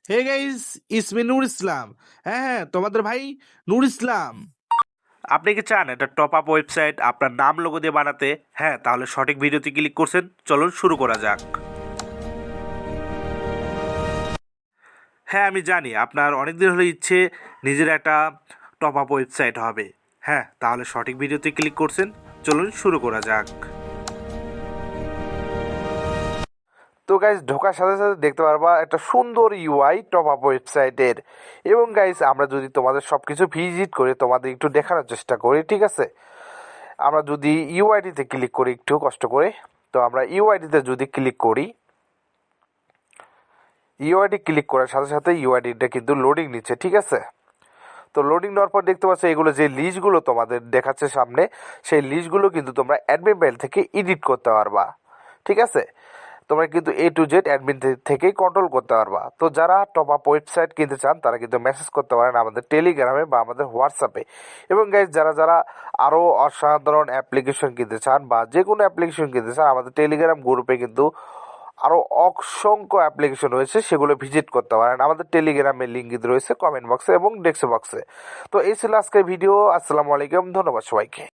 Hey guys, ইসমি নূর ইসলাম। হ্যাঁ, তোমাদের ভাই নূর ইসলাম। আপনি কি চান একটা টপ আপ ওয়েবসাইট আপনার নাম লোগো দিয়ে বানাতে? হ্যাঁ, তাহলে সঠিক ভিডিওতে ক্লিক করছেন। চলুন শুরু করা যাক। হ্যাঁ, আমি জানি আপনার অনেক দিন হলো ইচ্ছে নিজের একটা টপ আপ ওয়েবসাইট হবে। হ্যাঁ, তাহলে সঠিক ভিডিওতে ক্লিক করছেন। চলুন শুরু করা যাক। তো গাইস, ঢোকার সাথে সাথে দেখতে পারবা একটা সুন্দর ইউআই টপ আপ ওয়েবসাইটের। এবং গাইস, আমরা যদি তোমাদের সব কিছু ভিজিট করে তোমাদের একটু দেখানোর চেষ্টা করি, ঠিক আছে? আমরা যদি ইউআইডিতে ক্লিক করি একটু কষ্ট করে, তো আমরা ইউআইডিতে যদি ক্লিক করি, ইউআইডি ক্লিক করার সাথে সাথে ইউআইডিটা কিন্তু লোডিং নিচ্ছে, ঠিক আছে? তো লোডিং নেওয়ার পর দেখতে পাচ্ছ এগুলো যে লিস্টগুলো তোমাদের দেখাচ্ছে সামনে, সেই লিস্টগুলো কিন্তু তোমরা অ্যাডমিন প্যানেল থেকে এডিট করতে পারবা, ঠিক আছে? তোমরা কিন্তু A to Z অ্যাডমিন থেকেই কন্ট্রোল করতে পারবা। তো যারা টপ আপ ওয়েবসাইট কিনতে চান তারা কিন্তু মেসেজ করতে পারেন আমাদের টেলিগ্রামে বা আমাদের হোয়াটসঅ্যাপে। এবং গাইজ, যারা যারা আরও অসাধারণ অ্যাপ্লিকেশন কিনতে চান বা যে কোনো অ্যাপ্লিকেশন কিনতে চান, আমাদের টেলিগ্রাম গ্রুপে কিন্তু আরও অসংখ্য অ্যাপ্লিকেশন রয়েছে, সেগুলো ভিজিট করতে পারেন। আমাদের টেলিগ্রামের লিঙ্ক কিন্তু রয়েছে কমেন্ট বক্সে এবং ডেস্ক বক্সে। তো এই ছিল আজকের ভিডিও। আসসালামু আলাইকুম, ধন্যবাদ সবাইকে।